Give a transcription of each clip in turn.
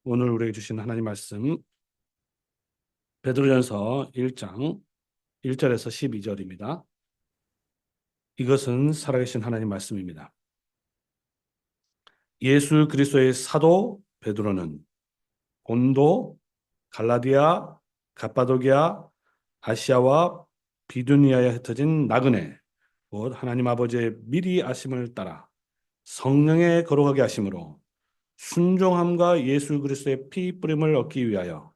오늘 우리에게 주신 하나님 말씀 베드로전서 1장 1절에서 12절입니다. 이것은 살아계신 하나님 말씀입니다. 예수 그리스도의 사도 베드로는 본도, 갈라디아, 갑바도기아, 아시아와 비두니아에 흩어진 나그네 곧 하나님 아버지의 미리 아심을 따라 성령의 거룩하게 하심으로 순종함과 예수 그리스도의 피 뿌림을 얻기 위하여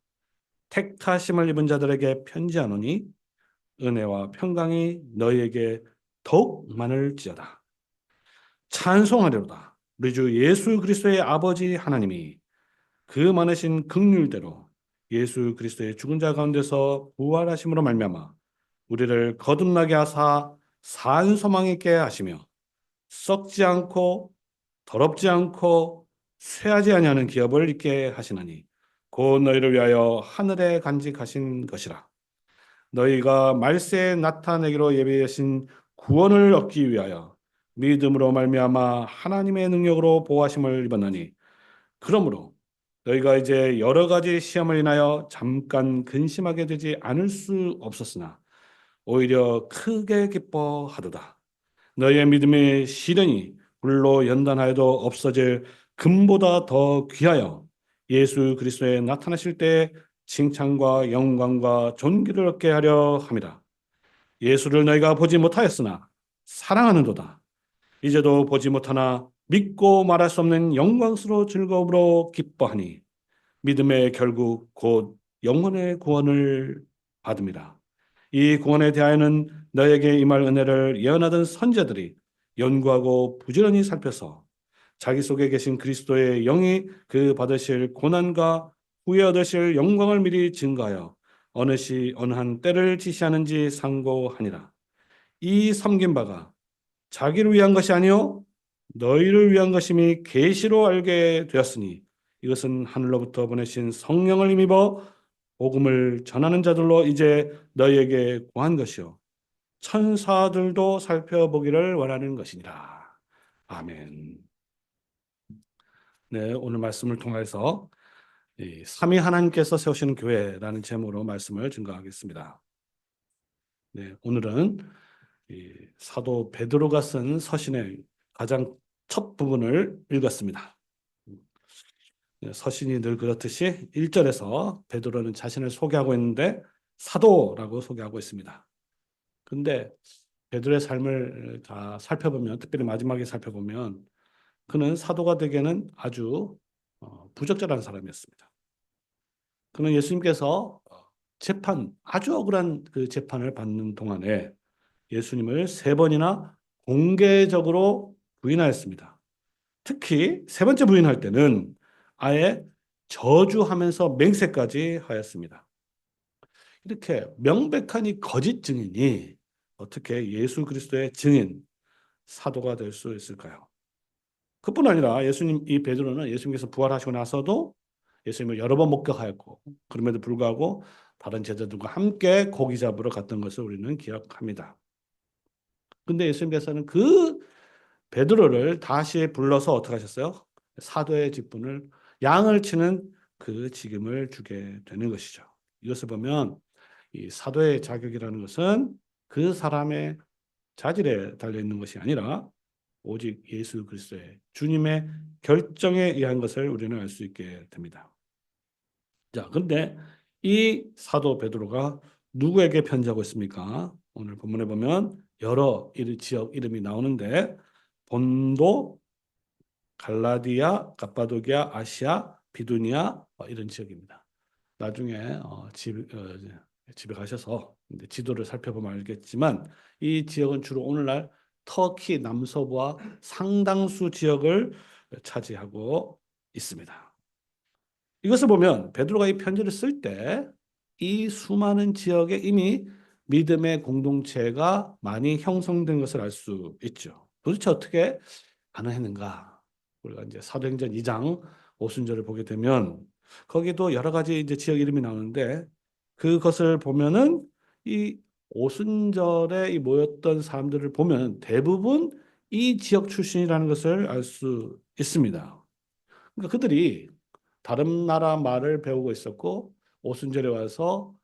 택하심을 입은 자들에게 편지하노니 은혜와 평강이 너희에게 더욱 많을지어다. 찬송하리로다. 우리 주 예수 그리스도의 아버지 하나님이 그 많으신 긍휼대로 예수 그리스도의 죽은 자 가운데서 부활하심으로 말미암아 우리를 거듭나게 하사 산 소망 있게 하시며 썩지 않고 더럽지 않고 쇠하지 아니하는 기업을 있게 하시나니 곧 너희를 위하여 하늘에 간직하신 것이라. 너희가 말세에 나타내기로 예비하신 구원을 얻기 위하여 믿음으로 말미암아 하나님의 능력으로 보호하심을 입었나니 그러므로 너희가 이제 여러 가지 시험을 인하여 잠깐 근심하게 되지 않을 수 없었으나 오히려 크게 기뻐하도다. 너희의 믿음의 시련이 불로 연단하여도 없어질 금보다 더 귀하여 예수 그리스도에 나타나실 때 칭찬과 영광과 존귀를 얻게 하려 함이라. 예수를 너희가 보지 못하였으나 사랑하는도다. 이제도 보지 못하나 믿고 말할 수 없는 영광스러운 즐거움으로 기뻐하니 믿음의 결국 곧 영혼의 구원을 받음이라. 이 구원에 대하여는 너에게 임할 은혜를 예언하던 선자들이 연구하고 부지런히 살펴서 자기 속에 계신 그리스도의 영이 그 받으실 고난과 후에 얻으실 영광을 미리 증거하여 어느 시 어느 한 때를 지시하는지 상고하니라. 이 섬긴 바가 자기를 위한 것이 아니요 너희를 위한 것임이 계시로 알게 되었으니 이것은 하늘로부터 보내신 성령을 힘입어 복음을 전하는 자들로 이제 너희에게 구한 것이요 천사들도 살펴보기를 원하는 것이니라. 아멘. 네, 오늘 말씀을 통해서 이 삼위 하나님께서 세우시는 교회라는 제목으로 말씀을 증거하겠습니다. 네, 오늘은 이 사도 베드로가 쓴 서신의 가장 첫 부분을 읽었습니다. 네, 서신이 늘 그렇듯이 1절에서 베드로는 자신을 소개하고 있는데 사도라고 소개하고 있습니다. 근데 베드로의 삶을 다 살펴보면, 특별히 마지막에 살펴보면 그는 사도가 되기에는 아주 부적절한 사람이었습니다. 그는 예수님께서 아주 억울한 그 재판을 받는 동안에 예수님을 세 번이나 공개적으로 부인하였습니다. 특히 세 번째 부인할 때는 아예 저주하면서 맹세까지 하였습니다. 이렇게 명백한 이 거짓 증인이 어떻게 예수 그리스도의 증인, 사도가 될 수 있을까요? 그뿐 아니라 이 베드로는 예수님께서 부활하시고 나서도 예수님을 여러 번 목격하였고 그럼에도 불구하고 다른 제자들과 함께 고기 잡으러 갔던 것을 우리는 기억합니다. 근데 예수님께서는 그 베드로를 다시 불러서 어떻게 하셨어요? 사도의 직분을 양을 치는 그 직임을 주게 되는 것이죠. 이것을 보면 이 사도의 자격이라는 것은 그 사람의 자질에 달려 있는 것이 아니라 오직 예수 그리스도의 주님의 결정에 의한 것을 우리는 알 수 있게 됩니다. 자, 그런데 이 사도 베드로가 누구에게 편지하고 있습니까? 오늘 본문에 보면 여러 지역 이름이 나오는데 본도, 갈라디아, 갑바도기아, 아시아, 비두니아 이런 지역입니다. 나중에 집에 가셔서 지도를 살펴보면 알겠지만 이 지역은 주로 오늘날 터키 남서부와 상당수 지역을 차지하고 있습니다. 이것을 보면 베드로가 이 편지를 쓸 때 이 수많은 지역에 이미 믿음의 공동체가 많이 형성된 것을 알 수 있죠. 도대체 어떻게 가능했는가? 우리가 이제 사도행전 2장 오순절을 보게 되면 거기도 여러 가지 이제 지역 이름이 나오는데 그것을 보면은 이 오순절에 이 모였던 사람들을 보면 대부분 이 지역 출신이라는 것을 알 수 있습니다. 그러니까 그들이 다른 나라 말을 배우고 있었고 오순절에 와서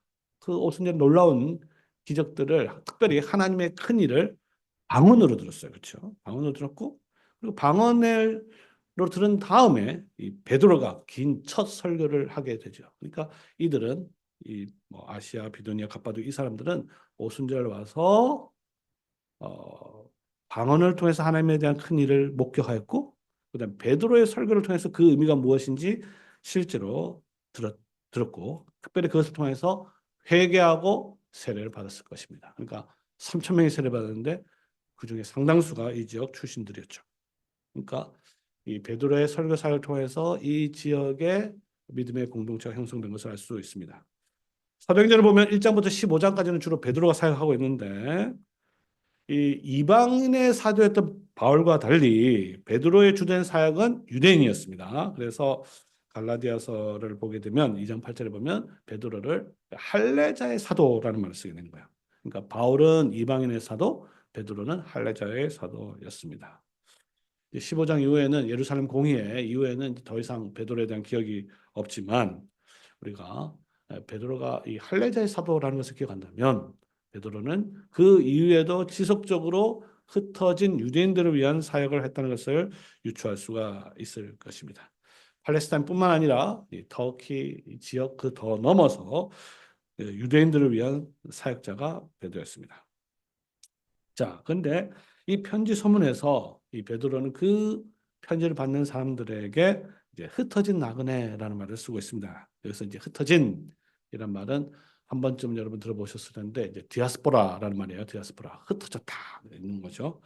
그 오순절 놀라운 기적들을 특별히 하나님의 큰 일을 방언으로 들었어요. 그렇죠? 방언으로 들었고 그리고 방언으로 들은 다음에 이 베드로가 긴 첫 설교를 하게 되죠. 그러니까 이들은 이 뭐 아시아, 비두니아, 갑바도 이 사람들은 오순절 와서 어, 방언을 통해서 하나님에 대한 큰 일을 목격하였고, 그다음 베드로의 설교를 통해서 그 의미가 무엇인지 실제로 들었고, 특별히 그것을 통해서 회개하고 세례를 받았을 것입니다. 그러니까 3천 명이 세례 받았는데 그 중에 상당수가 이 지역 출신들이었죠. 그러니까 이 베드로의 설교 사역을 통해서 이 지역의 믿음의 공동체가 형성된 것을 알 수 있습니다. 사도행전을 보면 1장부터 15장까지는 주로 베드로가 사역하고 있는데 이 이방인의 사도였던 바울과 달리 베드로의 주된 사역은 유대인이었습니다. 그래서 갈라디아서를 보게 되면 2장 8절에 보면 베드로를 할례자의 사도라는 말을 쓰게 되는 거예요. 그러니까 바울은 이방인의 사도, 베드로는 할례자의 사도였습니다. 15장 이후에는 예루살렘 공의회 이후에는 더 이상 베드로에 대한 기억이 없지만 우리가 베드로가 이 할례자의 사도라는 것을 기억한다면 베드로는 그 이후에도 지속적으로 흩어진 유대인들을 위한 사역을 했다는 것을 유추할 수가 있을 것입니다. 팔레스타인뿐만 아니라 이 터키 지역 그 더 넘어서 유대인들을 위한 사역자가 베드로였습니다. 자, 그런데 이 편지 서문에서 이 베드로는 그 편지를 받는 사람들에게 이제 흩어진 나그네라는 말을 쓰고 있습니다. 여기서 이제 흩어진 이란 말은 한 번쯤 여러분 들어보셨을 텐데 이제 디아스포라라는 말이에요. 디아스포라 흩어졌다 있는 거죠.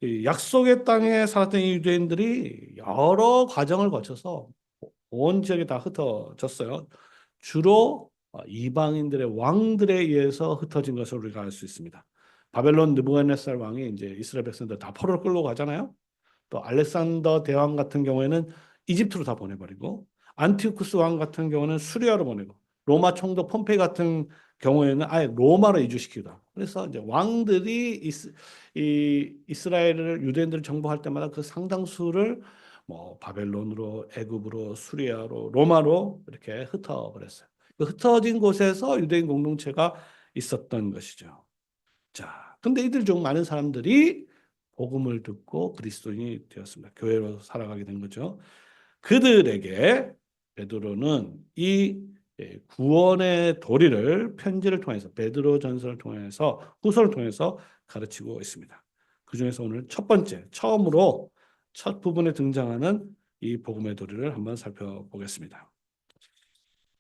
이 약속의 땅에 살았던 이 유대인들이 여러 과정을 거쳐서 온 지역에 다 흩어졌어요. 주로 이방인들의 왕들에 의해서 흩어진 것을 우리가 알 수 있습니다. 바벨론 느부갓네살 왕이 이제 이스라엘 백성들 다 포로로 끌고 가잖아요. 또 알렉산더 대왕 같은 경우에는 이집트로 다 보내버리고 안티오쿠스 왕 같은 경우는 수리아로 보내고 로마 총독 폼페이 같은 경우에는 아예 로마로 이주시키기도 하고 그래서 이제 왕들이 이스라엘을 유대인들을 정복할 때마다 그 상당수를 뭐 바벨론으로 애굽으로 수리아로 로마로 이렇게 흩어버렸어요. 그 흩어진 곳에서 유대인 공동체가 있었던 것이죠. 자, 근데 이들 중 많은 사람들이 복음을 듣고 그리스도인이 되었습니다. 교회로 살아가게 된 거죠. 그들에게 베드로는 이 구원의 도리를 편지를 통해서 베드로 전서를 통해서 후서를 통해서 가르치고 있습니다. 그 중에서 오늘 첫 번째, 처음으로 첫 부분에 등장하는 이 복음의 도리를 한번 살펴보겠습니다.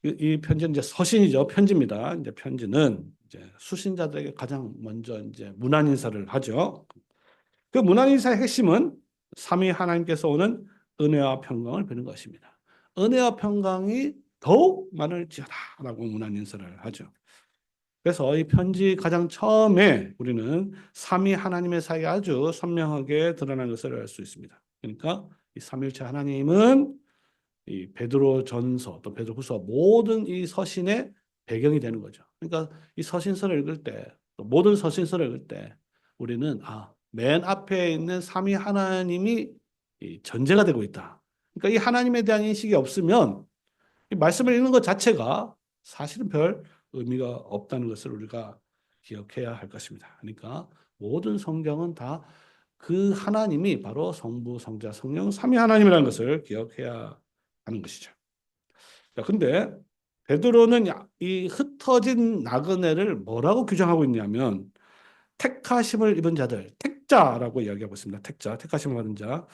이 편지는 이제 서신이죠. 편지입니다. 이제 편지는 이제 수신자들에게 가장 먼저 이제 문안 인사를 하죠. 그 문안 인사의 핵심은 삼위 하나님께서 오는 은혜와 평강을 베는 것입니다. 은혜와 평강이 더욱 많을지어다라고 문안 인사를 하죠. 그래서 이 편지 가장 처음에 우리는 삼위 하나님의 사역이 아주 선명하게 드러난 것을 알 수 있습니다. 그러니까 이 삼위일체 하나님은 이 베드로 전서 또 베드로 후서 모든 이 서신의 배경이 되는 거죠. 그러니까 이 서신서를 읽을 때, 또 모든 서신서를 읽을 때 우리는 맨 앞에 있는 삼위 하나님이 이 전제가 되고 있다. 그러니까 이 하나님에 대한 인식이 없으면 이 말씀을 읽는 것 자체가 사실은 별 의미가 없다는 것을 우리가 기억해야 할 것입니다. 그러니까 모든 성경은 다 그 하나님이 바로 성부, 성자, 성령, 삼위 하나님이라는 것을 기억해야 하는 것이죠. 자, 근데 베드로는 이 흩어진 나그네를 뭐라고 규정하고 있냐면 택하심을 입은 자들, 택자라고 이야기하고 있습니다. 택자, 택하심을 받은 자.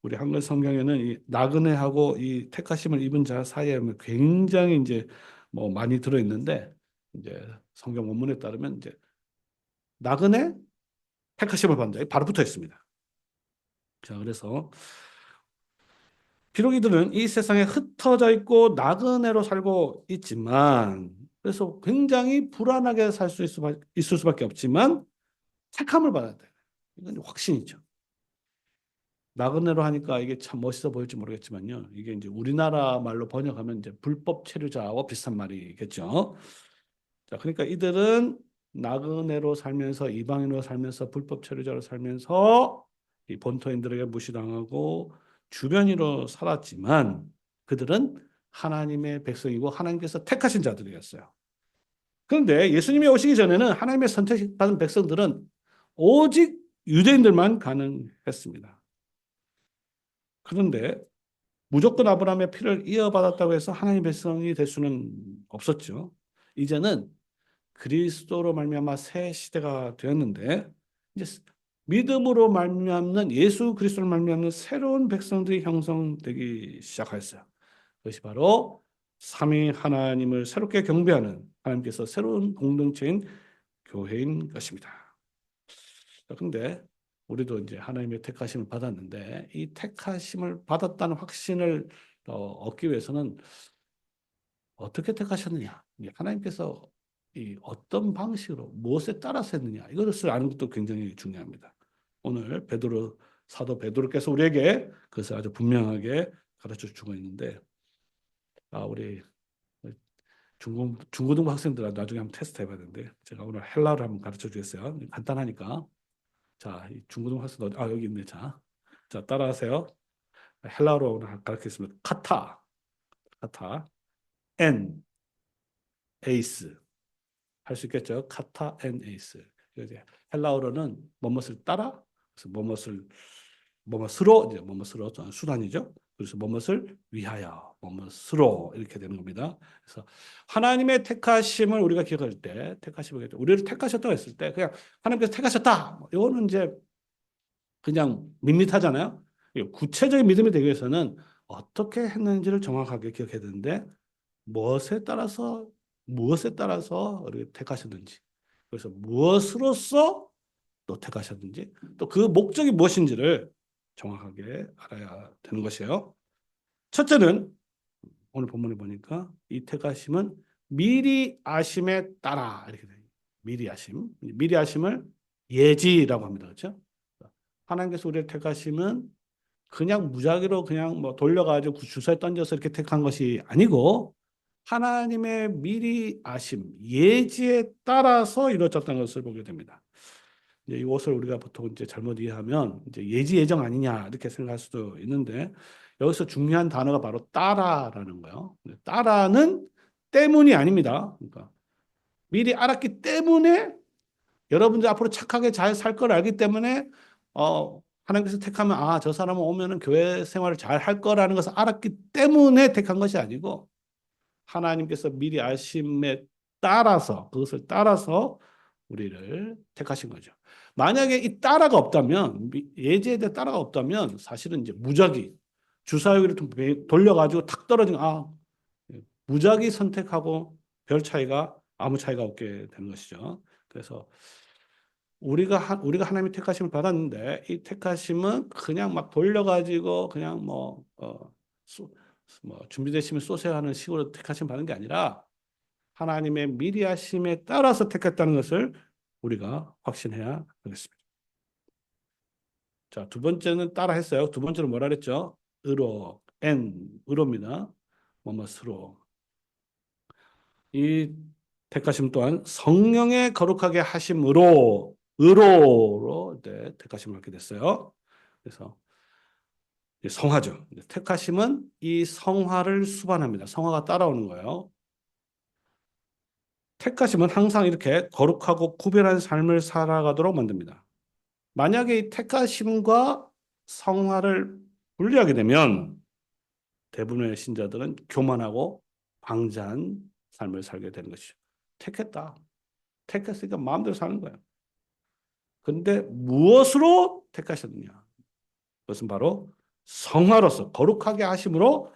우리 한글 성경에는 이 나그네하고 이 택하심을 입은 자 사이에 굉장히 이제 뭐 많이 들어 있는데 이제 성경 원문에 따르면 이제 나그네, 택하심을 받은 자 바로 붙어 있습니다. 자, 그래서 비록 이들은 이 세상에 흩어져 있고 나그네로 살고 있지만 그래서 굉장히 불안하게 살 수 있을 수밖에 없지만 택함을 받아야 돼요. 이건 확신이죠. 나그네로 하니까 이게 참 멋있어 보일지 모르겠지만요. 이게 이제 우리나라 말로 번역하면 이제 불법 체류자와 비슷한 말이겠죠. 자, 그러니까 이들은 나그네로 살면서 이방인으로 살면서 불법 체류자로 살면서 이 본토인들에게 무시당하고 주변인으로 살았지만 그들은 하나님의 백성이고 하나님께서 택하신 자들이었어요. 그런데 예수님이 오시기 전에는 하나님의 선택받은 백성들은 오직 유대인들만 가능했습니다. 그런데 무조건 아브라함의 피를 이어받았다고 해서 하나님의 백성이 될 수는 없었죠. 이제는 그리스도로 말미암아 새 시대가 되었는데 이제 믿음으로 말미암는 예수 그리스도로 말미암는 새로운 백성들이 형성되기 시작하였어요. 그것이 바로 삼위 하나님을 새롭게 경배하는 하나님께서 새로운 공동체인 교회인 것입니다. 그런데 우리도 이제 하나님의 택하심을 받았는데 이 택하심을 받았다는 확신을 얻기 위해서는 어떻게 택하셨느냐? 하나님께서 이 어떤 방식으로 무엇에 따라서 했느냐? 이것을 아는 것도 굉장히 중요합니다. 오늘 사도 베드로께서 우리에게 그것을 아주 분명하게 가르쳐 주고 있는데 우리 중고등부 학생들 나중에 한번 테스트 해봐야 되는데 제가 오늘 헬라어를 한번 가르쳐 주겠어요. 간단하니까. 자, 이 중고등부 학생들 여기 있네. 자, 따라하세요. 헬라어로 오늘 가르치겠습니다. 카타, 엔, 에이스. 할 수 있겠죠? 카타 엔 에이스. 헬라어로는 뭐뭇을 따라, 그래서 뭐뭇으로 이제 뭐뭇으로 수단이죠. 그래서 뭐뭇을 위하여, 뭐뭇으로 이렇게 되는 겁니다. 그래서 하나님의 택하심을 우리가 기억할 때, 우리를 택하셨다고 했을 때, 그냥 하나님께서 택하셨다. 이거는 이제 그냥 밋밋하잖아요. 구체적인 믿음이 되기 위해서는 어떻게 했는지를 정확하게 기억해야 되는데 무엇에 따라서 우리가 택하셨는지, 그래서 무엇으로서 또 택하셨는지, 또 그 목적이 무엇인지를 정확하게 알아야 되는 것이에요. 첫째는 오늘 본문에 보니까 이 택하심은 미리 아심에 따라 이렇게 돼요. 미리 아심을 예지라고 합니다. 그렇죠? 하나님께서 우리를 택하심은 그냥 무작위로 그냥 뭐 돌려가지고 주사에 던져서 이렇게 택한 것이 아니고 하나님의 미리 아심, 예지에 따라서 이루어졌다는 것을 보게 됩니다. 이제 이것을 우리가 보통 이제 잘못 이해하면 이제 예지 예정 아니냐 이렇게 생각할 수도 있는데 여기서 중요한 단어가 바로 따라라는 거예요. 따라는 때문이 아닙니다. 그러니까 미리 알았기 때문에 여러분들 앞으로 착하게 잘 살 걸 알기 때문에 하나님께서 택하면 저 사람은 오면은 교회 생활을 잘 할 거라는 것을 알았기 때문에 택한 것이 아니고 하나님께서 미리 아심에 따라서 그것을 따라서 우리를 택하신 거죠. 만약에 이 따라가 없다면 예지에 대한 따라가 없다면 사실은 이제 무작위 주사위를 돌려가지고 탁 떨어진 무작위 선택하고 별 차이가 아무 차이가 없게 되는 것이죠. 그래서 우리가 하나님의 택하심을 받았는데 이 택하심은 그냥 막 돌려가지고 그냥 준비되시면 쏘세요 하는 식으로 택하심 받는 게 아니라 하나님의 미리 하심에 따라서 택했다는 것을 우리가 확신해야 하겠습니다. 자, 두 번째는 따라 했어요. 두 번째는 뭐라 그랬죠? 의로입니다. 뭐뭐스로. 이 택하심 또한 성령의 거룩하게 하심으로 의로로 택하심을 받게 됐어요. 그래서 성화죠. 택하심은 이 성화를 수반합니다. 성화가 따라오는 거예요. 택하심은 항상 이렇게 거룩하고 구별한 삶을 살아가도록 만듭니다. 만약에 이 택하심과 성화를 분리하게 되면 대부분의 신자들은 교만하고 방자한 삶을 살게 되는 것이죠. 택했다. 택했으니까 마음대로 사는 거예요. 그런데 무엇으로 택하셨느냐? 그것은 바로 성화로서 거룩하게 하심으로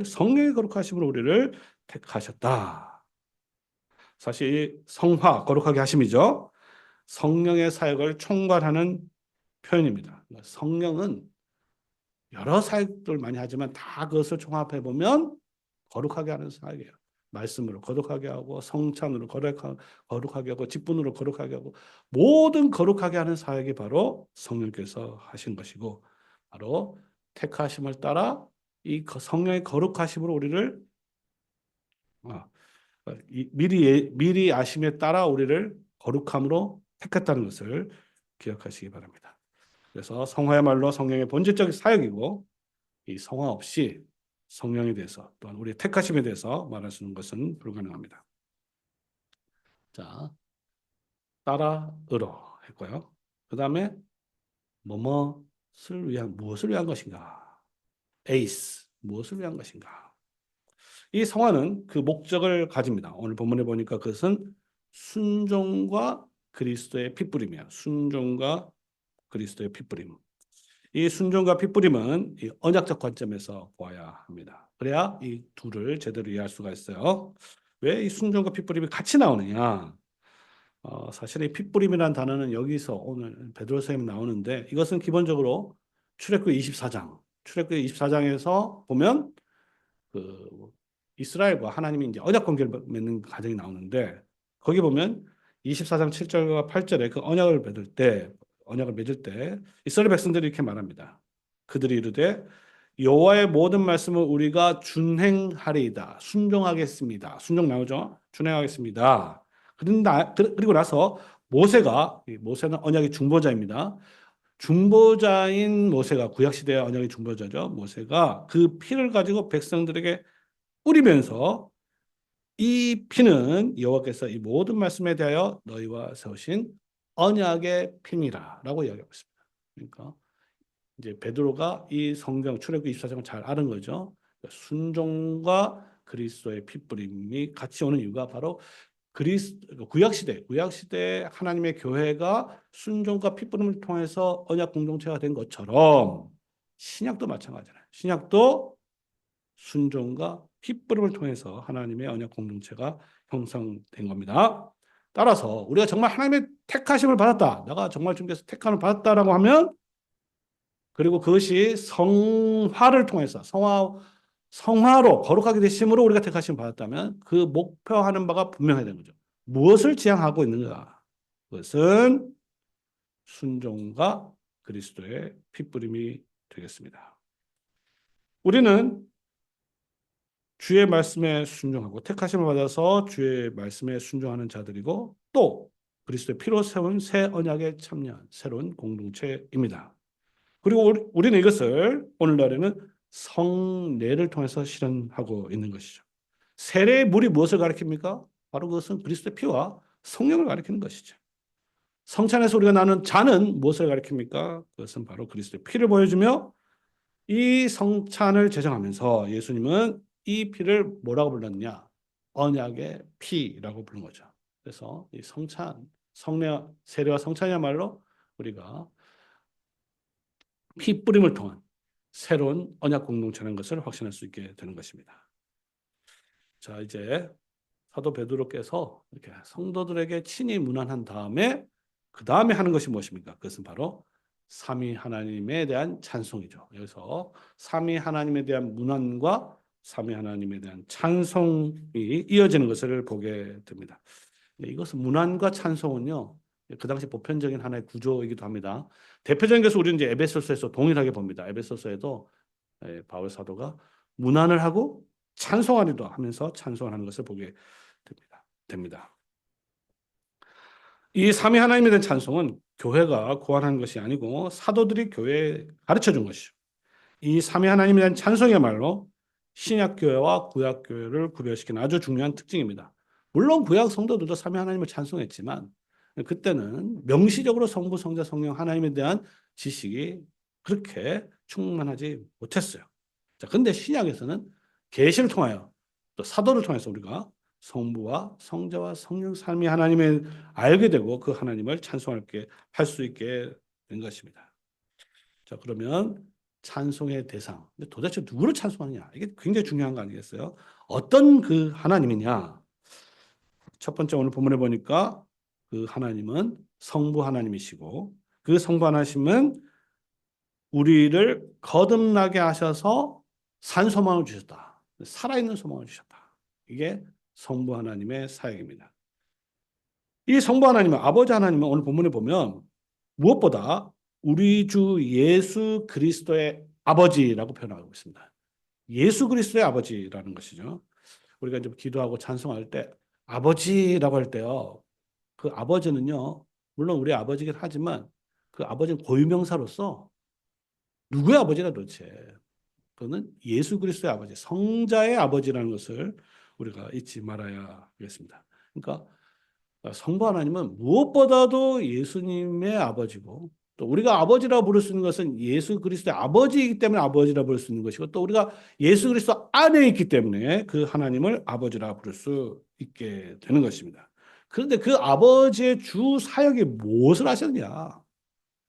성령의 거룩하심으로 우리를 택하셨다. 사실 성화, 거룩하게 하심이죠. 성령의 사역을 총괄하는 표현입니다. 성령은 여러 사역들 많이 하지만 다 그것을 종합해 보면 거룩하게 하는 사역이에요. 말씀으로 거룩하게 하고 성찬으로 거룩하게 하고 직분으로 거룩하게 하고 모든 거룩하게 하는 사역이 바로 성령께서 하신 것이고 바로 택하심을 따라 이 성령의 거룩하심으로 우리를 미리 아심에 따라 우리를 거룩함으로 택했다는 것을 기억하시기 바랍니다. 그래서 성화야말로 성령의 본질적인 사역이고 이 성화 없이 성령에 대해서 또한 우리의 택하심에 대해서 말할 수 있는 것은 불가능합니다. 자, 따라으로 했고요. 그 다음에 무엇을 위한 것인가? 에이스, 무엇을 위한 것인가? 이 성화는 그 목적을 가집니다. 오늘 본문에 보니까 그것은 순종과 그리스도의 핏부림이에요. 순종과 그리스도의 핏부림. 이 순종과 핏부림은 이 언약적 관점에서 보아야 합니다. 그래야 이 둘을 제대로 이해할 수가 있어요. 왜 이 순종과 핏부림이 같이 나오느냐? 사실 이 핏부림이라는 단어는 여기서 오늘 베드로서에 나오는데 이것은 기본적으로 출애굽기 24장, 출애굽기 24장에서 보면 그 이스라엘과 하나님이 이제 언약 관계를 맺는 과정이 나오는데 거기 보면 24장 7절과 8절에 그 언약을 맺을 때 이스라엘 백성들이 이렇게 말합니다. 그들이 이르되 여호와의 모든 말씀을 우리가 준행하리이다. 순종하겠습니다. 순종 나오죠? 준행하겠습니다. 그리고 나서 모세는 언약의 중보자입니다. 중보자인 모세가 구약시대의 언약의 중보자죠. 모세가 그 피를 가지고 백성들에게 뿌리면서 이 피는 여호와께서 이 모든 말씀에 대하여 너희와 세우신 언약의 피니라라고 이야기하고 있습니다. 그러니까 이제 베드로가 이 성경 출애굽기 24장을 잘 아는 거죠. 순종과 그리스도의 핏부림이 같이 오는 이유가 바로 구약시대 하나님의 교회가 순종과 핏부림을 통해서 언약 공동체가 된 것처럼 신약도 마찬가지잖아요. 신약도 순종과 핏부림을 통해서 하나님의 언약 공동체가 형성된 겁니다. 따라서 우리가 정말 하나님의 택하심을 받았다. 내가 정말 주님께서 택함을 받았다라고 하면 그리고 그것이 성화를 통해서 성화로 거룩하게 되심으로 우리가 택하심을 받았다면 그 목표하는 바가 분명해야 되는 거죠. 무엇을 지향하고 있는가? 그것은 순종과 그리스도의 핏부림이 되겠습니다. 우리는 주의 말씀에 순종하고 택하심을 받아서 주의 말씀에 순종하는 자들이고 또 그리스도의 피로 세운 새 언약에 참여한 새로운 공동체입니다. 그리고 우리는 이것을 오늘날에는 성례를 통해서 실현하고 있는 것이죠. 세례의 물이 무엇을 가리킵니까? 바로 그것은 그리스도의 피와 성령을 가리키는 것이죠. 성찬에서 우리가 나눈 잔은 무엇을 가리킵니까? 그것은 바로 그리스도의 피를 보여주며 이 성찬을 제정하면서 예수님은 이 피를 뭐라고 불렀냐? 언약의 피라고 부른 거죠. 그래서 이 세례와 성찬이야말로 우리가 피 뿌림을 통한 새로운 언약 공동체라는 것을 확신할 수 있게 되는 것입니다. 자, 이제 사도 베드로께서 이렇게 성도들에게 친히 문안한 다음에 그 다음에 하는 것이 무엇입니까? 그것은 바로 삼위 하나님에 대한 찬송이죠. 여기서 삼위 하나님에 대한 문안과 삼위 하나님에 대한 찬송이 이어지는 것을 보게 됩니다. 이것은 문안과 찬송은요, 그 당시 보편적인 하나의 구조이기도 합니다. 대표적인 것을 우리는 이제 에베소서에서 동일하게 봅니다. 에베소서에도 바울 사도가 문안을 하고 찬송하기도 하면서 찬송하는 것을 보게 됩니다. 이 삼위 하나님에 대한 찬송은 교회가 고안한 것이 아니고 사도들이 교회에 가르쳐 준 것이죠. 이 삼위 하나님에 대한 찬송이야말로 신약 교회와 구약 교회를 구별시키는 아주 중요한 특징입니다. 물론 구약 성도들도 삼위 하나님을 찬송했지만 그때는 명시적으로 성부, 성자, 성령 하나님에 대한 지식이 그렇게 충만하지 못했어요. 자, 근데 신약에서는 계시를 통하여 또 사도를 통해서 우리가 성부와 성자와 성령 삼위 하나님을 알게 되고 그 하나님을 할 수 있게 된 것입니다. 자, 그러면 찬송의 대상. 도대체 누구를 찬송하느냐? 이게 굉장히 중요한 거 아니겠어요? 어떤 그 하나님이냐? 첫 번째 오늘 본문에 보니까 그 하나님은 성부 하나님이시고 그 성부 하나님은 우리를 거듭나게 하셔서 산 소망을 주셨다. 살아있는 소망을 주셨다. 이게 성부 하나님의 사역입니다. 이 성부 하나님은 아버지 하나님은 오늘 본문에 보면 무엇보다 우리 주 예수 그리스도의 아버지라고 표현하고 있습니다. 예수 그리스도의 아버지라는 것이죠. 우리가 이제 기도하고 찬송할 때 아버지라고 할 때요. 그 아버지는요. 물론 우리 아버지긴 하지만 그 아버지는 고유명사로서 누구의 아버지가 도대체? 그는 예수 그리스도의 아버지, 성자의 아버지라는 것을 우리가 잊지 말아야 하겠습니다. 그러니까 성부 하나님은 무엇보다도 예수님의 아버지고, 또 우리가 아버지라고 부를 수 있는 것은 예수 그리스도의 아버지이기 때문에 아버지라고 부를 수 있는 것이고, 또 우리가 예수 그리스도 안에 있기 때문에 그 하나님을 아버지라고 부를 수 있게 되는 것입니다. 그런데 그 아버지의 주 사역이 무엇을 하셨냐?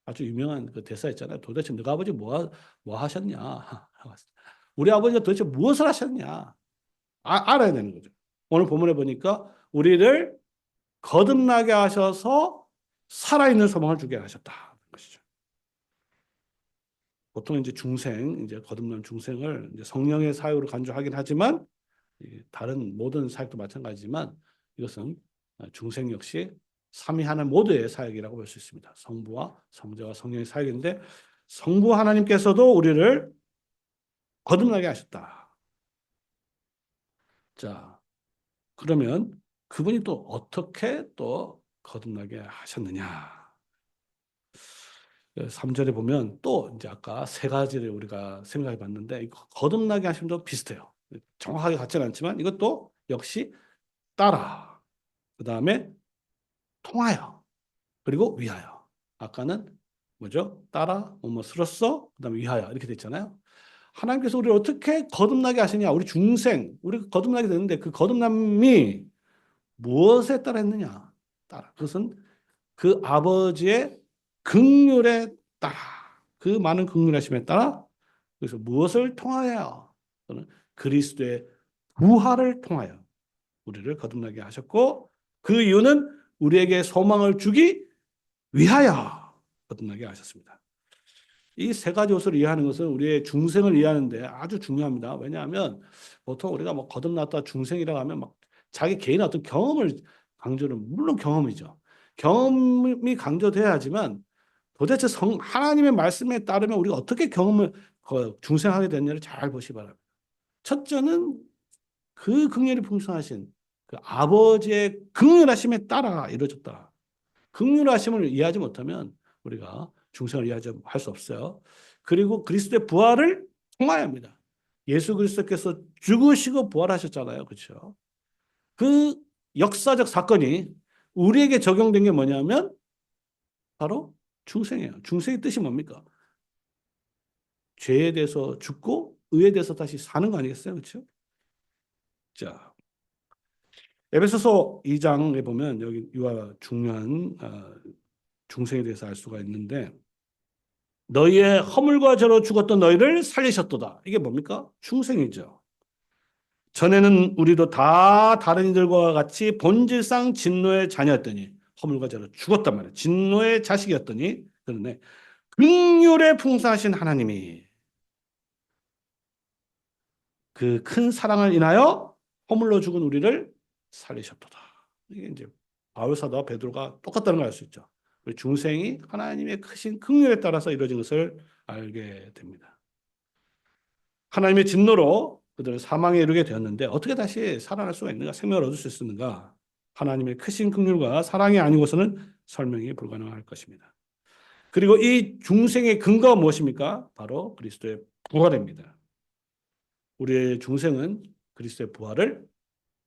아주 유명한 그 대사 있잖아요. 도대체 너가 아버지 뭐 하셨냐? 우리 아버지가 도대체 무엇을 하셨냐? 알아야 되는 거죠. 오늘 본문에 보니까 우리를 거듭나게 하셔서 살아있는 소망을 주게 하셨다. 것이죠. 보통 이제 중생, 이제 거듭난 중생을 이제 성령의 사역으로 간주하긴 하지만, 다른 모든 사역도 마찬가지지만 이것은 중생 역시 삼위 하나님 모두의 사역이라고 볼 수 있습니다. 성부와 성자와 성령의 사역인데, 성부 하나님께서도 우리를 거듭나게 하셨다. 자, 그러면 그분이 또 어떻게 또 거듭나게 하셨느냐? 3절에 보면 또 이제 아까 세 가지를 우리가 생각해 봤는데, 거듭나게 하심도 비슷해요. 정확하게 같지는 않지만 이것도 역시 따라, 그 다음에 통하여, 그리고 위하여. 아까는 뭐죠? 따라, 뭐뭐스로써, 그 다음에 위하여 이렇게 됐잖아요. 하나님께서 우리를 어떻게 거듭나게 하시냐? 우리 중생, 우리가 거듭나게 되는데 그 거듭남이 무엇에 따라 했느냐? 따라. 그것은 그 아버지의 긍휼에 따라, 그 많은 긍휼하심에 따라, 그래서 무엇을 통하여? 또는 그리스도의 부활을 통하여 우리를 거듭나게 하셨고, 그 이유는 우리에게 소망을 주기 위하여 거듭나게 하셨습니다. 이 세 가지 요소를 이해하는 것은 우리의 중생을 이해하는데 아주 중요합니다. 왜냐하면 보통 우리가 뭐 거듭났다 중생이라고 하면 막 자기 개인의 어떤 경험을 강조는, 물론 경험이죠. 경험이 강조돼야 하지만 도대체 하나님의 말씀에 따르면 우리가 어떻게 경험을 중생하게 됐냐를 잘 보시 바랍니다. 첫째는 그 긍휼이 풍성하신 그 아버지의 긍휼하심에 따라 이루어졌다. 긍휼하심을 이해하지 못하면 우리가 중생을 이해할 수 없어요. 그리고 그리스도의 부활을 통하여야 합니다. 예수 그리스도께서 죽으시고 부활하셨잖아요. 그렇죠? 그 역사적 사건이 우리에게 적용된 게 뭐냐면 바로 중생이에요. 중생의 뜻이 뭡니까? 죄에 대해서 죽고 의에 대해서 다시 사는 거 아니겠어요? 그렇죠? 자, 에베소서 2장에 보면 여기 이와 중요한 중생에 대해서 알 수가 있는데, 너희의 허물과 죄로 죽었던 너희를 살리셨도다. 이게 뭡니까? 중생이죠. 전에는 우리도 다 다른 이들과 같이 본질상 진노의 자녀였더니, 허물과 죄로 죽었단 말이에요. 진노의 자식이었더니, 그런데 긍휼에 풍성하신 하나님이 그 큰 사랑을 인하여 허물로 죽은 우리를 살리셨도다. 이게 이제 바울 사도와 베드로가 똑같다는 걸 알 수 있죠. 우리 중생이 하나님의 크신 긍휼에 따라서 이루어진 것을 알게 됩니다. 하나님의 진노로 그들은 사망에 이르게 되었는데 어떻게 다시 살아날 수가 있는가? 생명을 얻을 수 있는가? 하나님의 크신 긍휼과 사랑이 아니고서는 설명이 불가능할 것입니다. 그리고 이 중생의 근거가 무엇입니까? 바로 그리스도의 부활입니다. 우리의 중생은 그리스도의 부활을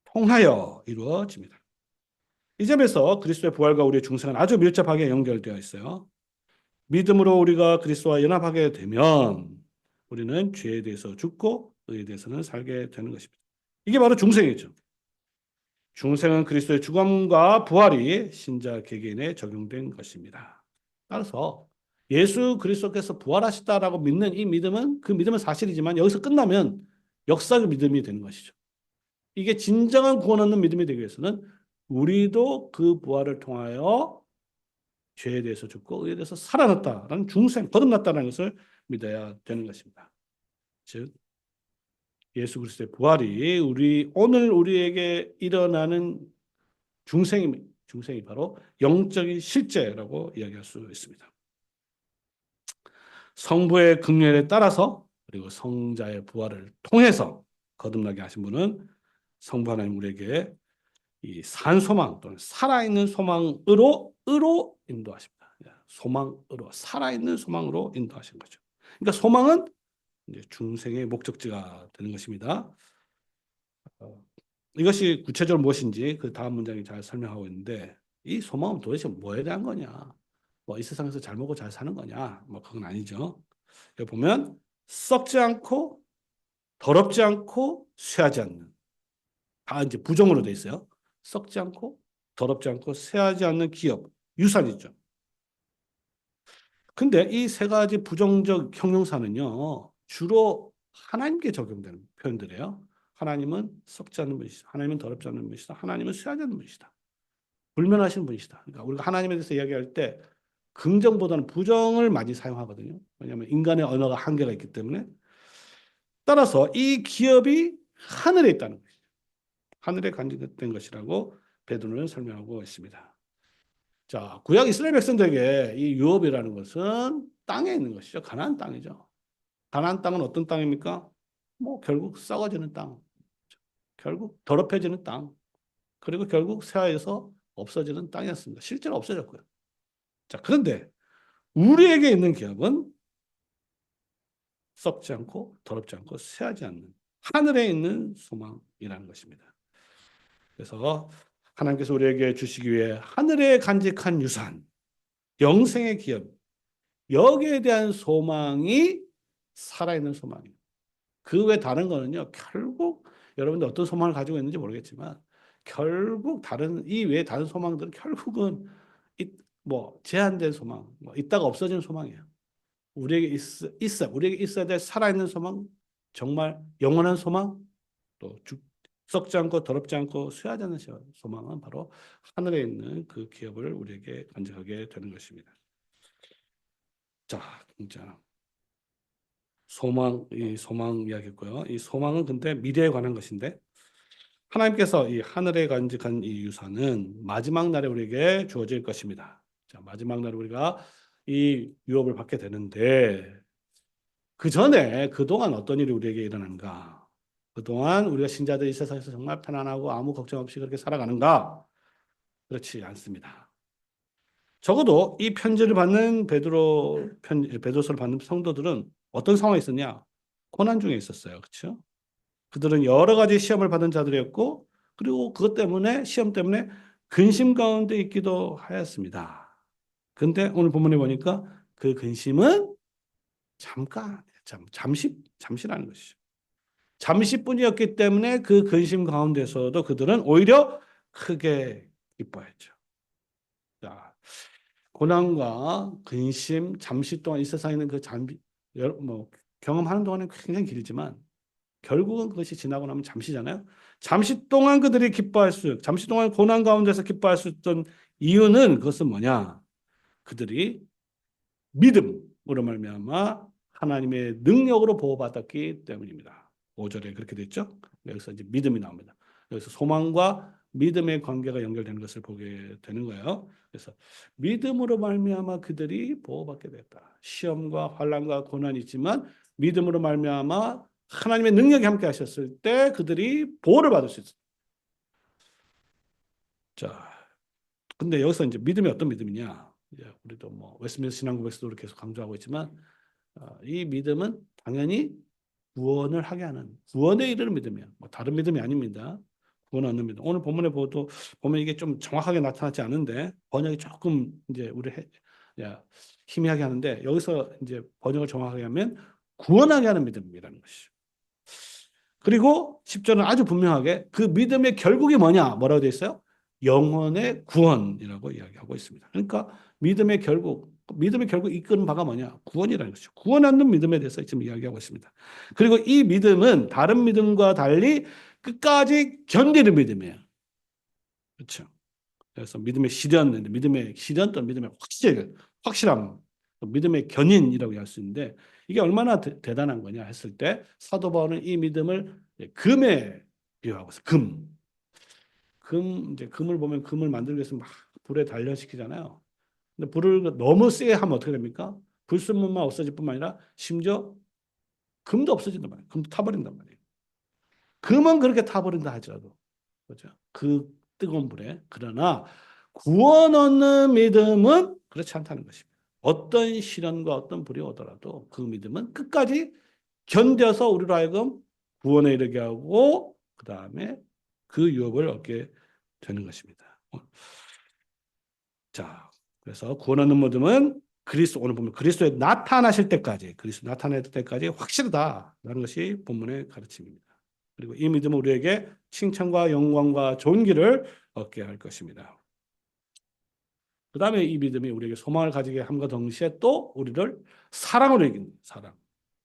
통하여 이루어집니다. 이 점에서 그리스도의 부활과 우리의 중생은 아주 밀접하게 연결되어 있어요. 믿음으로 우리가 그리스도와 연합하게 되면 우리는 죄에 대해서 죽고 의에 대해서는 살게 되는 것입니다. 이게 바로 중생이죠. 중생은 그리스도의 죽음과 부활이 신자 개개인에 적용된 것입니다. 따라서 예수 그리스도께서 부활하셨다라고 믿는 이 믿음은, 그 믿음은 사실이지만 여기서 끝나면 역사적 믿음이 되는 것이죠. 이게 진정한 구원 얻는 믿음이 되기 위해서는 우리도 그 부활을 통하여 죄에 대해서 죽고 의에 대해서 살아났다라는 중생, 거듭났다는 것을 믿어야 되는 것입니다. 즉 예수 그리스도의 부활이 오늘 우리에게 일어나는 중생이 바로 영적인 실제라고 이야기할 수 있습니다. 성부의 긍휼에 따라서 그리고 성자의 부활을 통해서 거듭나게 하신 분은 성부 하나님 우리에게 이 산 소망 또는 살아있는 소망으로 인도하십니다. 소망으로, 살아있는 소망으로 인도하신 거죠. 그러니까 소망은 이제 중생의 목적지가 되는 것입니다. 어, 이것이 구체적으로 무엇인지 그 다음 문장이 잘 설명하고 있는데 이 소망은 도대체 뭐에 대한 거냐? 뭐 이 세상에서 잘 먹고 잘 사는 거냐? 뭐 그건 아니죠. 여기 보면 썩지 않고 더럽지 않고 쇠하지 않는 다 이제 부정으로 돼 있어요. 썩지 않고 더럽지 않고 쇠하지 않는 기업 유산이죠. 근데 이 세 가지 부정적 형용사는요, 주로 하나님께 적용되는 표현들이에요. 하나님은 썩지 않는 분이시다. 하나님은 더럽지 않는 분이시다. 하나님은 쇠하지 않는 분이시다. 불면하시는 분이시다. 그러니까 우리가 하나님에 대해서 이야기할 때 긍정보다는 부정을 많이 사용하거든요. 왜냐하면 인간의 언어가 한계가 있기 때문에. 따라서 이 기업이 하늘에 있다는 것이죠. 하늘에 간직된 것이라고 베드로는 설명하고 있습니다. 자, 구약 이스라엘 백성들에게 이 유업이라는 것은 땅에 있는 것이죠. 가나안 땅이죠. 가나안 땅은 어떤 땅입니까? 뭐 결국 썩어지는 땅, 결국 더럽혀지는 땅, 그리고 결국 쇠하여서 없어지는 땅이었습니다. 실제로 없어졌고요. 자, 그런데 우리에게 있는 기업은 썩지 않고 더럽지 않고 쇠하지 않는 하늘에 있는 소망이라는 것입니다. 그래서 하나님께서 우리에게 주시기 위해 하늘에 간직한 유산, 영생의 기업, 여기에 대한 소망이 살아있는 소망이에요. 그 외 다른 거는요, 결국 여러분들 어떤 소망을 가지고 있는지 모르겠지만, 결국 다른, 이 외에 다른 소망들은 결국은 뭐 제한된 소망, 뭐 있다가 없어지는 소망이에요. 우리에게 우리에게 있어야 될 살아있는 소망, 정말 영원한 소망, 또 썩지 않고 더럽지 않고 쇠하지 않는 소망은 바로 하늘에 있는 그 기업을 우리에게 간직하게 되는 것입니다. 자, 진짜 이 소망 이야기고요. 이 소망은 근데 미래에 관한 것인데 하나님께서 이 하늘에 간직한 이 유산은 마지막 날에 우리에게 주어질 것입니다. 자, 마지막 날에 우리가 이 유업을 받게 되는데 그 전에 그동안 어떤 일이 우리에게 일어나는가? 그동안 우리가 신자들이 이 세상에서 정말 편안하고 아무 걱정 없이 그렇게 살아가는가? 그렇지 않습니다. 적어도 이 편지를 받는 베드로서를 받는 성도들은 어떤 상황에 있었냐? 고난 중에 있었어요. 그렇죠? 그들은 여러 가지 시험을 받은 자들이었고 그리고 그것 때문에 시험 때문에 근심 가운데 있기도 하였습니다. 근데 오늘 본문에 보니까 그 근심은 잠시라는 것이죠. 잠시뿐이었기 때문에 그 근심 가운데서도 그들은 오히려 크게 기뻐했죠. 자, 고난과 근심, 잠시 동안 이 세상에 있는 그 뭐 경험하는 동안은 굉장히 길지만 결국은 그것이 지나고 나면 잠시잖아요. 잠시 동안 고난 가운데서 기뻐할 수 있던 이유는 그것은 뭐냐? 그들이 믿음으로 말미암아 하나님의 능력으로 보호받았기 때문입니다. 5절에 그렇게 됐죠. 여기서 이제 믿음이 나옵니다. 여기서 소망과 믿음의 관계가 연결되는 것을 보게 되는 거예요. 그래서 믿음으로 말미암아 그들이 보호받게 됐다. 시험과 환난과 고난이 있지만 믿음으로 말미암아 하나님의 능력이 함께 하셨을 때 그들이 보호를 받을 수 있어요. 자, 근데 여기서 이제 믿음이 어떤 믿음이냐? 이제 우리도 뭐 웨스트민스터 신앙고백에서도 계속 강조하고 있지만 이 믿음은 당연히 구원을 하게 하는 구원에 이르는 믿음이에요. 뭐 다른 믿음이 아닙니다. 구원 얻는 믿음. 오늘 본문에 보면 이게 좀 정확하게 나타나지 않은데 번역이 조금 이제 야, 희미하게 하는데 여기서 이제 번역을 정확하게 하면 구원하게 하는 믿음이라는 것이죠. 그리고 10절은 아주 분명하게 그 믿음의 결국이 뭐라고 되어 있어요? 영혼의 구원이라고 이야기하고 있습니다. 그러니까 믿음의 결국 이끄는 바가 뭐냐? 구원이라는 것이죠. 구원하는 믿음에 대해서 지금 이야기하고 있습니다. 그리고 이 믿음은 다른 믿음과 달리 끝까지 견디는 믿음이에요. 그렇죠. 그래서 믿음의 시련 또는 믿음의 확실함, 믿음의 견인이라고 할 수 있는데 이게 얼마나 대단한 거냐 했을 때 사도 바울은 이 믿음을 금에 비유하고 있어요. 이제 금을 보면 금을 만들기 위해서 막 불에 단련시키잖아요. 근데 불을 너무 세게 하면 어떻게 됩니까? 불순물만 없어질 뿐만 아니라 심지어 금도 없어진단 말이에요. 금도 타버린단 말이에요. 금은 그렇게 타버린다 하더라도 그렇죠. 그 뜨거운 불에. 그러나 구원 얻는 믿음은 그렇지 않다는 것입니다. 어떤 시련과 어떤 불이 오더라도 그 믿음은 끝까지 견뎌서 우리로 하여금 구원에 이르게 하고 그 다음에 그 유업을 얻게 되는 것입니다. 자, 그래서 구원 얻는 믿음은 그리스도, 오늘 보면 그리스도에 나타나실 때까지, 그리스도 나타날 때까지 확실하다라는 것이 본문의 가르침입니다. 그리고 이 믿음은 우리에게 칭찬과 영광과 좋은 길을 얻게 할 것입니다. 그 다음에 이 믿음이 우리에게 소망을 가지게 함과 동시에 또 우리를 사랑으로 이깁니다. 사랑.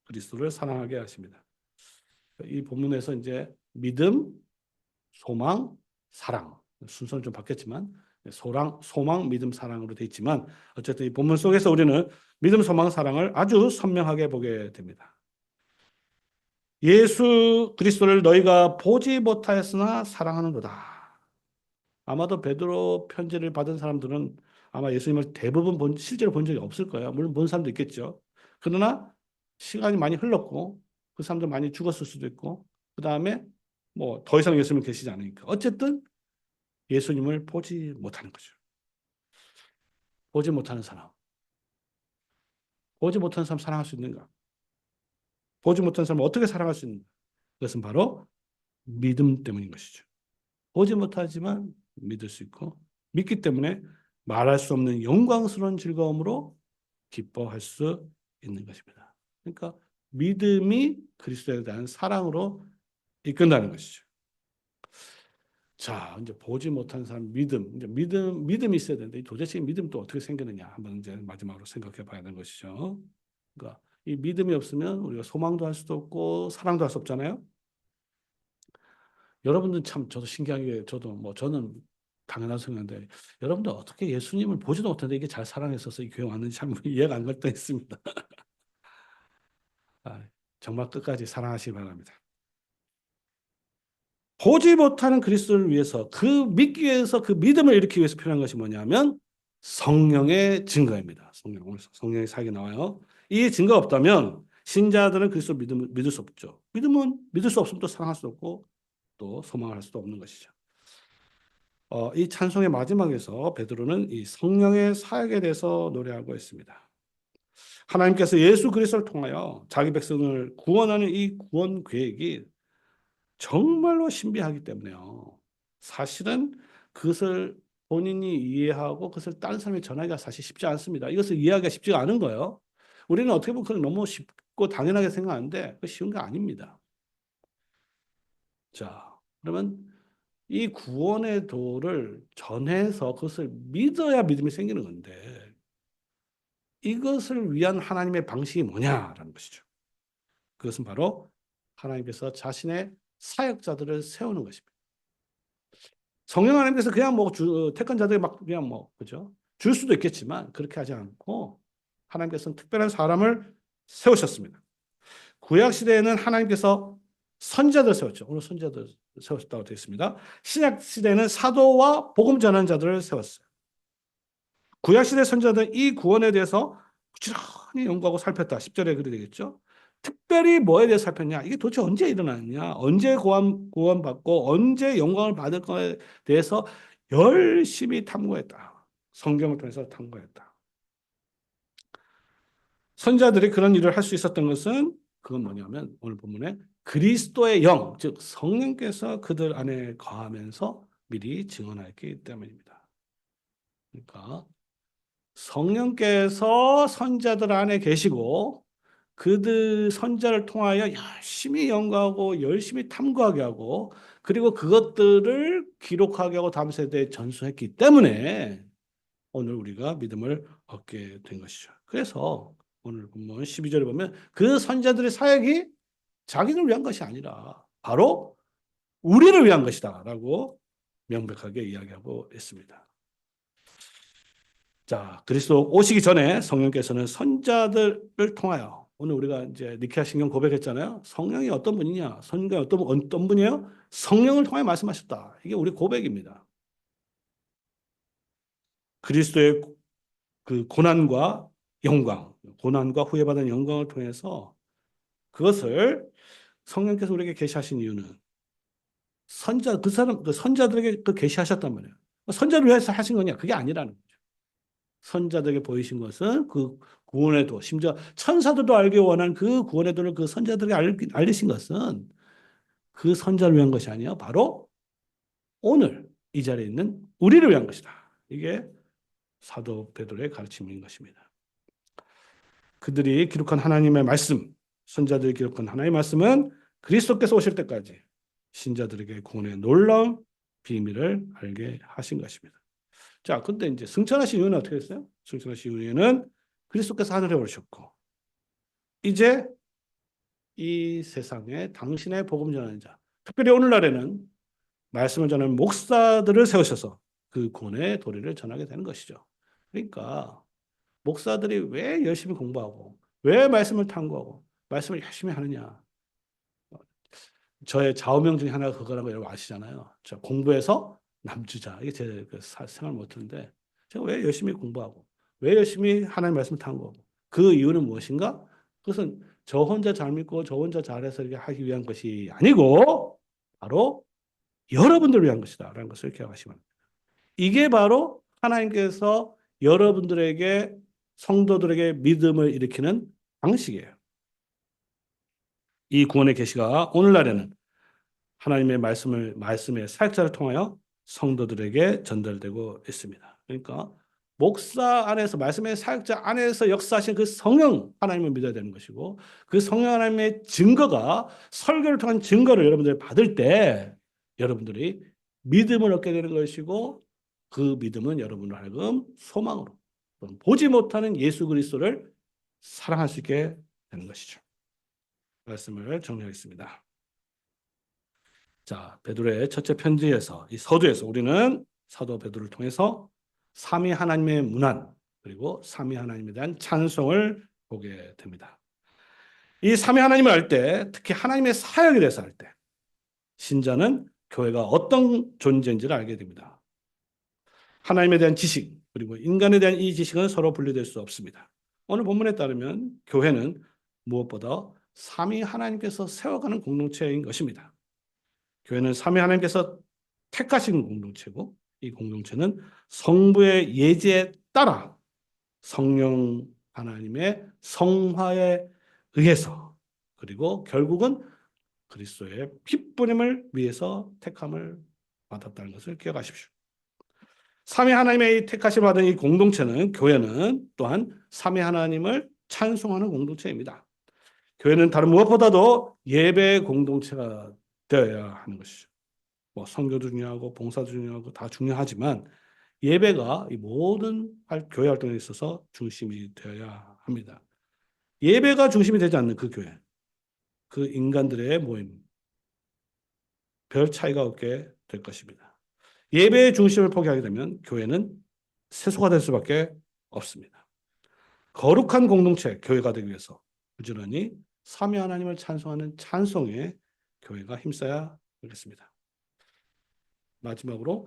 그리스도를 사랑하게 하십니다. 이 본문에서 이제 믿음, 소망, 사랑. 순서는 좀 바뀌었지만 소망, 믿음, 사랑으로 되어 있지만 어쨌든 이 본문 속에서 우리는 믿음, 소망, 사랑을 아주 선명하게 보게 됩니다. 예수 그리스도를 너희가 보지 못하였으나 사랑하는도다. 아마도 베드로 편지를 받은 사람들은 아마 예수님을 대부분 실제로 본 적이 없을 거예요. 물론 본 사람도 있겠죠. 그러나 시간이 많이 흘렀고 그 사람들 많이 죽었을 수도 있고 그 다음에 뭐 더 이상 예수님 계시지 않으니까 어쨌든 예수님을 보지 못하는 거죠. 보지 못하는 사람. 보지 못하는 사람 사랑할 수 있는가? 보지 못하는 사람 어떻게 사랑할 수 있는가? 그것은 바로 믿음 때문인 것이죠. 보지 못하지만 믿을 수 있고 믿기 때문에 말할 수 없는 영광스러운 즐거움으로 기뻐할 수 있는 것입니다. 그러니까 믿음이 그리스도에 대한 사랑으로 이끈다는 것이죠. 자, 이제 보지 못한 사람 이제 믿음이 있어야 되는데 도대체 믿음 또 어떻게 생기느냐 한번 이제 마지막으로 생각해 봐야 되는 것이죠. 그러니까 이 믿음이 없으면 우리가 소망도 할 수도 없고 사랑도 할 수 없잖아요. 여러분들 참 저도 신기한 게 저도 뭐 저는 당연한 생각인데 여러분들 어떻게 예수님을 보지도 못했는데 이게 잘 사랑했어서 이 교회 왔는지 참 이해가 안 갈 때가 있습니다. 아, 정말 끝까지 사랑하시기 바랍니다. 보지 못하는 그리스도를 위해서 그 믿기 위해서 그 믿음을 일으키기 위해서 필요한 것이 뭐냐면 성령의 증거입니다. 성령의 사역이 나와요. 이 증거가 없다면 신자들은 그리스도를 믿을 수 없죠. 믿음은 믿을 수 없으면 또 사랑할 수 없고 또 소망할 수도 없는 것이죠. 이 찬송의 마지막에서 베드로는 이 성령의 사역에 대해서 노래하고 있습니다. 하나님께서 예수 그리스도를 통하여 자기 백성을 구원하는 이 구원 계획이 정말로 신비하기 때문에요. 사실은 그것을 본인이 이해하고 그것을 다른 사람에 전하기가 사실 쉽지 않습니다. 이것을 이해하기가 쉽지가 않은 거예요. 우리는 어떻게 보면 그걸 너무 쉽고 당연하게 생각하는데 그 쉬운 게 아닙니다. 자, 그러면 이 구원의 도를 전해서 그것을 믿어야 믿음이 생기는 건데 이것을 위한 하나님의 방식이 뭐냐라는 것이죠. 그것은 바로 하나님께서 자신의 사역자들을 세우는 것입니다. 성령 하나님께서 그냥 뭐 택한 자들이 막 그냥 뭐 그죠? 줄 수도 있겠지만 그렇게 하지 않고 하나님께서는 특별한 사람을 세우셨습니다. 구약 시대에는 하나님께서 선자들 세웠죠. 오늘 선자들 세웠다고 되어 있습니다. 신약 시대는 사도와 복음 전하는 자들을 세웠어요. 구약 시대 선자들은 이 구원에 대해서 부지런히 연구하고 살폈다. 10절에 그렇게 되겠죠. 특별히 뭐에 대해서 살폈냐? 이게 도대체 언제 일어나느냐? 언제 구원받고 언제 영광을 받을 거에 대해서 열심히 탐구했다. 성경을 통해서 탐구했다. 선자들이 그런 일을 할 수 있었던 것은 그건 뭐냐면 오늘 본문에 그리스도의 영, 즉 성령께서 그들 안에 거하면서 미리 증언했기 때문입니다. 그러니까 성령께서 선자들 안에 계시고 그들 선자를 통하여 열심히 연구하고 열심히 탐구하게 하고 그리고 그것들을 기록하게 하고 다음 세대에 전수했기 때문에 오늘 우리가 믿음을 얻게 된 것이죠. 그래서 오늘 본문 12절에 보면 그 선자들의 사역이 자기를 위한 것이 아니라 바로 우리를 위한 것이다 라고 명백하게 이야기하고 있습니다. 자, 그리스도 오시기 전에 성령께서는 선자들을 통하여 오늘 우리가 이제 니케아 신경 고백했잖아요. 성령이 어떤 분이냐? 성령이 어떤 분이에요? 성령을 통해 말씀하셨다. 이게 우리 고백입니다. 그리스도의 그 고난과 영광, 고난과 후회받은 영광을 통해서 그것을 성령께서 우리에게 계시하신 이유는 그 선자들에게 그 계시하셨단 말이에요. 선자를 위해서 하신 거냐? 그게 아니라는 거죠. 선자들에게 보이신 것은 그 구원의 도, 심지어 천사들도 알기 원한 그 구원의 도를 그 선자들에게 알리신 것은 그 선자를 위한 것이 아니요. 바로 오늘 이 자리에 있는 우리를 위한 것이다. 이게 사도 베드로의 가르침인 것입니다. 그들이 기록한 하나님의 말씀, 선자들이 기록한 하나님의 말씀은 그리스도께서 오실 때까지 신자들에게 구원의 놀라운 비밀을 알게 하신 것입니다. 자, 근데 이제 승천하신 이유는 어떻게 됐어요? 승천하신 이유는 그리스도께서 하늘에 오르셨고, 이제 이 세상에 당신의 복음 전하는 자, 특별히 오늘날에는 말씀을 전하는 목사들을 세우셔서 그 구원의 도리를 전하게 되는 것이죠. 그러니까 목사들이 왜 열심히 공부하고 왜 말씀을 탐구하고 말씀을 열심히 하느냐. 저의 좌우명 중에 하나가 그거라고 여러분 아시잖아요. 저 공부해서 남주자. 이게 제 생활 모토인데 제가 왜 열심히 공부하고 왜 열심히 하나님의 말씀을 탐구하고 그 이유는 무엇인가? 그것은 저 혼자 잘 믿고 저 혼자 잘해서 이렇게 하기 위한 것이 아니고 바로 여러분들을 위한 것이다. 라는 것을 기억하시면 합니다. 이게 바로 하나님께서 여러분들에게 성도들에게 믿음을 일으키는 방식이에요. 이 구원의 계시가 오늘날에는 하나님의 말씀의 사역자를 통하여 성도들에게 전달되고 있습니다. 그러니까 목사 안에서 말씀의 사역자 안에서 역사하신 그 성령 하나님을 믿어야 되는 것이고 그 성령 하나님의 증거가 설교를 통한 증거를 여러분들이 받을 때 여러분들이 믿음을 얻게 되는 것이고 그 믿음은 여러분을 하여금 소망으로 보지 못하는 예수 그리스도를 사랑할 수 있게 되는 것이죠. 말씀을 정리하겠습니다. 자, 베드로의 첫째 편지에서 이 서두에서 우리는 사도 베드로를 통해서 삼위 하나님의 문안 그리고 삼위 하나님에 대한 찬송을 보게 됩니다. 이 삼위 하나님을 알 때 특히 하나님의 사역에 대해서 알 때 신자는 교회가 어떤 존재인지를 알게 됩니다. 하나님에 대한 지식 그리고 인간에 대한 이 지식은 서로 분리될 수 없습니다. 오늘 본문에 따르면 교회는 무엇보다 삼위 하나님께서 세워가는 공동체인 것입니다. 교회는 삼위 하나님께서 택하신 공동체고 이 공동체는 성부의 예지에 따라 성령 하나님의 성화에 의해서 그리고 결국은 그리스도의 핏부림을 위해서 택함을 받았다는 것을 기억하십시오. 삼위 하나님의 택하심을 받은 이 공동체는 교회는 또한 삼위 하나님을 찬송하는 공동체입니다. 교회는 다른 무엇보다도 예배 공동체가 되어야 하는 것이죠. 뭐 선교도 중요하고 봉사도 중요하고 다 중요하지만 예배가 이 모든 교회 활동에 있어서 중심이 되어야 합니다. 예배가 중심이 되지 않는 그 교회, 그 인간들의 모임, 별 차이가 없게 될 것입니다. 예배의 중심을 포기하게 되면 교회는 세소가 될 수밖에 없습니다. 거룩한 공동체, 교회가 되기 위해서 부지런히 삼위 하나님을 찬송하는 찬송에 교회가 힘써야 하겠습니다. 마지막으로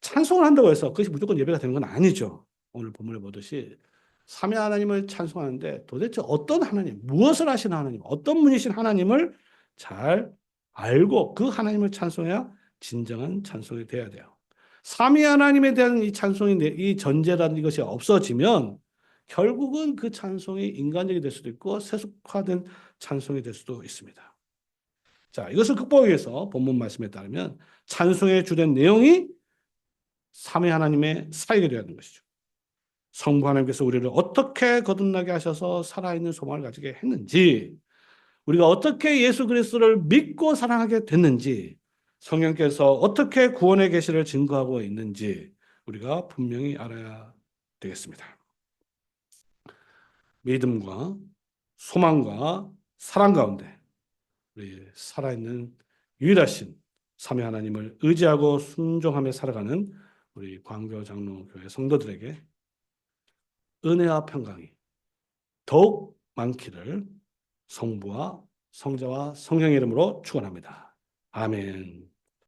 찬송을 한다고 해서 그것이 무조건 예배가 되는 건 아니죠. 오늘 본문에 보듯이 삼위 하나님을 찬송하는데 도대체 어떤 하나님, 무엇을 하시는 하나님, 어떤 분이신 하나님을 잘 알고 그 하나님을 찬송해야 진정한 찬송이 돼야 돼요. 삼위 하나님에 대한 이 찬송이 이 전제라는 이것이 없어지면 결국은 그 찬송이 인간적이 될 수도 있고 세속화된 찬송이 될 수도 있습니다. 자, 이것을 극복하기 위해서 본문 말씀에 따르면 찬송의 주된 내용이 삼위 하나님의 사역이 되어야 하는 것이죠. 성부 하나님께서 우리를 어떻게 거듭나게 하셔서 살아있는 소망을 가지게 했는지, 우리가 어떻게 예수 그리스도를 믿고 사랑하게 됐는지, 성령께서 어떻게 구원의 계시를 증거하고 있는지 우리가 분명히 알아야 되겠습니다. 믿음과 소망과 사랑 가운데 우리 살아있는 유일하신 삼위 하나님을 의지하고 순종하며 살아가는 우리 광교 장로교회 성도들에게 은혜와 평강이 더욱 많기를 성부와 성자와 성령의 이름으로 축원합니다. 아멘.